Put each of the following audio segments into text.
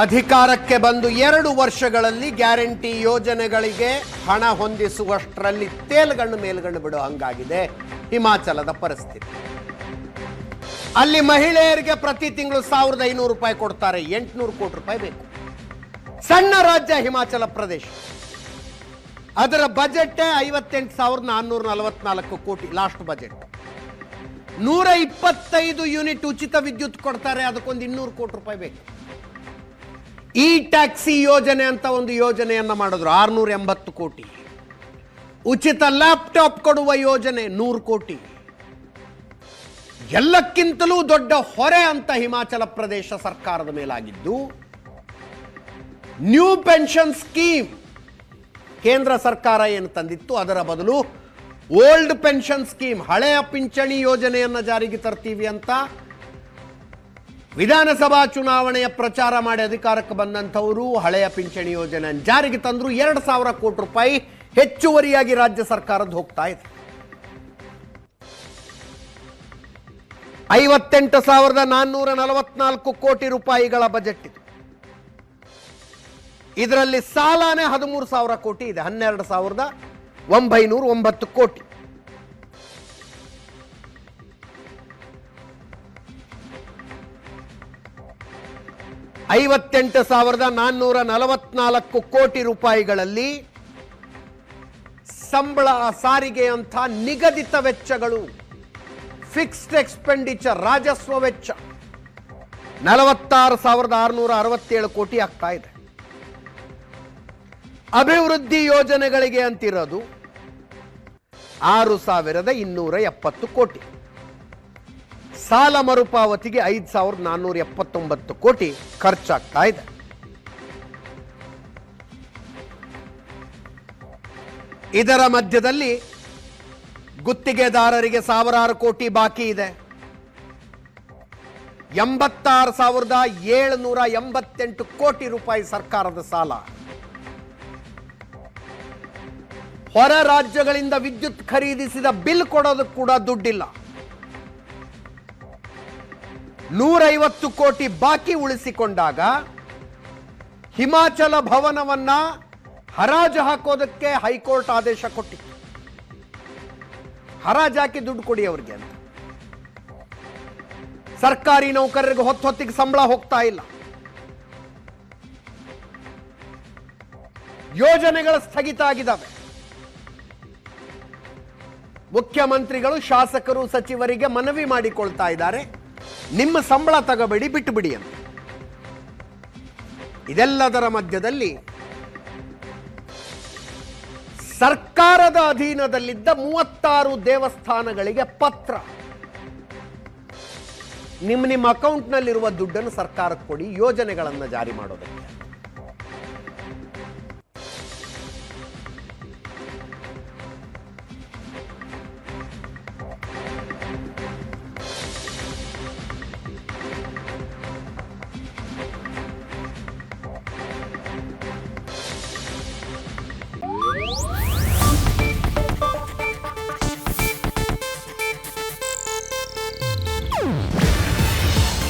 ಅಧಿಕಾರಕ್ಕೆ ಬಂದು 2 ವರ್ಷಗಳಲ್ಲಿ ಗ್ಯಾರಂಟಿ ಯೋಜನೆಗಳಿಗೆ ಹಣ ಹೊಂದಿಸುವಷ್ಟರಲ್ಲಿ ತೇಲ್ಗಣ್ಣು ಮೇಲ್ಗಣ್ಣು ಬಿಡೋ ಹಂಗಾಗಿದೆ ಹಿಮಾಚಲದ ಪರಿಸ್ಥಿತಿ. ಅಲ್ಲಿ ಮಹಿಳೆಯರಿಗೆ ಪ್ರತಿ ತಿಂಗಳು 1500 ರೂಪಾಯಿ ಕೊಡ್ತಾರೆ, 800 ಕೋಟಿ ರೂಪಾಯಿ ಬೇಕು. ಸಣ್ಣ ರಾಜ್ಯ ಹಿಮಾಚಲ ಪ್ರದೇಶ, ಅದರ ಬಜೆಟ್ 58,444 ಕೋಟಿ ಲಾಸ್ಟ್ ಬಜೆಟ್. 125 ಯೂನಿಟ್ ಉಚಿತ ವಿದ್ಯುತ್ ಕೊಡ್ತಾರೆ, ಅದಕ್ಕೊಂದು 200 ಕೋಟಿ ರೂಪಾಯಿ ಬೇಕು. ಈ ಟ್ಯಾಕ್ಸಿ ಯೋಜನೆ ಅಂತ ಒಂದು ಯೋಜನೆಯನ್ನ ಮಾಡಿದ್ರು, 680 ಕೋಟಿ. ಉಚಿತ ಲ್ಯಾಪ್ಟಾಪ್ ಕೊಡುವ ಯೋಜನೆ 100 ಕೋಟಿ. ಎಲ್ಲಕ್ಕಿಂತಲೂ ದೊಡ್ಡ ಹೊರೆ ಅಂತ ಹಿಮಾಚಲ ಪ್ರದೇಶ ಸರ್ಕಾರದ ಮೇಲಾಗಿದ್ದು ನ್ಯೂ ಪೆನ್ಷನ್ ಸ್ಕೀಮ್. ಕೇಂದ್ರ ಸರ್ಕಾರ ಏನು ತಂದಿತ್ತು ಅದರ ಬದಲು ಓಲ್ಡ್ ಪೆನ್ಷನ್ ಸ್ಕೀಮ್, ಹಳೆಯ ಪಿಂಚಣಿ ಯೋಜನೆಯನ್ನ ಜಾರಿಗೆ ತರ್ತೀವಿ ಅಂತ ವಿಧಾನಸಭಾ ಚುನಾವಣೆಯ ಪ್ರಚಾರ ಮಾಡಿ ಅಧಿಕಾರಕ್ಕೆ ಬಂದಂಥವರು ಹಳೆಯ ಪಿಂಚಣಿ ಯೋಜನೆ ಜಾರಿಗೆ ತಂದ್ರು. 2,000 ಕೋಟಿ ರೂಪಾಯಿ ಹೆಚ್ಚುವರಿಯಾಗಿ ರಾಜ್ಯ ಸರ್ಕಾರದ್ದು ಹೋಗ್ತಾ ಇದೆ. 58,444 ಕೋಟಿ ರೂಪಾಯಿಗಳ ಬಜೆಟ್ ಇದು. ಇದರಲ್ಲಿ ಸಾಲನೇ 13,000 ಕೋಟಿ ಇದೆ, 12,909 ಕೋಟಿ. $58,444 ಕೋಟಿ ರೂಪಾಯಿಗಳಲ್ಲಿ ಸಂಬಳ, ಸಾರಿಗೆ ಅಂತ ನಿಗದಿತ ವೆಚ್ಚಗಳು, ಫಿಕ್ಸ್ಡ್ ಎಕ್ಸ್ಪೆಂಡಿಚರ್, ರಾಜಸ್ವ ವೆಚ್ಚ 46,667 ಕೋಟಿ ಆಗ್ತಾ ಇದೆ. ಅಭಿವೃದ್ಧಿ ಯೋಜನೆಗಳಿಗೆ ಅಂತಿರೋದು 6,270 ಕೋಟಿ. ಸಾಲ ಮರುಪಾವತಿಗೆ 5,479 ಕೋಟಿ ಖರ್ಚಾಗ್ತಾ ಇದೆ. ಇದರ ಮಧ್ಯದಲ್ಲಿ ಗುತ್ತಿಗೆದಾರರಿಗೆ ಸಾವಿರಾರು ಕೋಟಿ ಬಾಕಿ ಇದೆ. 86,788 ಕೋಟಿ ರೂಪಾಯಿ ಸರ್ಕಾರದ ಸಾಲ. ಹೊರ ರಾಜ್ಯಗಳಿಂದ ವಿದ್ಯುತ್ ಖರೀದಿಸಿದ ಬಿಲ್ ಕೊಡೋದಕ್ಕೆ ಕೂಡ ದುಡ್ಡಿಲ್ಲ. 150 ಕೋಟಿ ಬಾಕಿ ಉಳಿಸಿಕೊಂಡಾಗ ಹಿಮಾಚಲ ಭವನವನ್ನ ಹರಾಜು ಹಾಕೋದಕ್ಕೆ ಹೈಕೋರ್ಟ್ ಆದೇಶ ಕೊಟ್ಟಿತ್ತು. ಹರಾಜು ಹಾಕಿ ದುಡ್ಡು ಕೊಡಿ ಅವರಿಗೆ ಅಂತ. ಸರ್ಕಾರಿ ನೌಕರರಿಗೆ ಹೊತ್ತಿಗೆ ಸಂಬಳ ಹೋಗ್ತಾ ಇಲ್ಲ. ಯೋಜನೆಗಳು ಸ್ಥಗಿತ ಆಗಿದ್ದಾವೆ. ಮುಖ್ಯಮಂತ್ರಿಗಳು, ಶಾಸಕರು, ಸಚಿವರಿಗೆ ಮನವಿ ಮಾಡಿಕೊಳ್ತಾ ಇದ್ದಾರೆ, ನಿಮ್ಮ ಸಂಬಳ ತಗೋಬೇಡಿ, ಬಿಟ್ಟು ಬಿಡಿ ಅಂತ. ಇದೆಲ್ಲದರ ಮಧ್ಯದಲ್ಲಿ ಸರ್ಕಾರದ ಅಧೀನದಲ್ಲಿದ್ದ 36 ದೇವಸ್ಥಾನಗಳಿಗೆ ಪತ್ರ, ನಿಮ್ಮ ಅಕೌಂಟ್ನಲ್ಲಿರುವ ದುಡ್ಡನ್ನು ಸರ್ಕಾರಕ್ಕೆ ಕೊಡಿ ಯೋಜನೆಗಳನ್ನು ಜಾರಿ ಮಾಡೋದಕ್ಕೆ.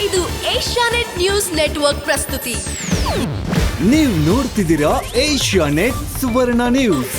ಇದು ಏಷ್ಯಾನೆಟ್ ನ್ಯೂಸ್ ನೆಟ್ವರ್ಕ್ ಪ್ರಸ್ತುತಿ. ನೀವು ನೋಡ್ತಿದ್ದೀರಾ ಏಷ್ಯಾನೆಟ್ ಸುವರ್ಣ ನ್ಯೂಸ್.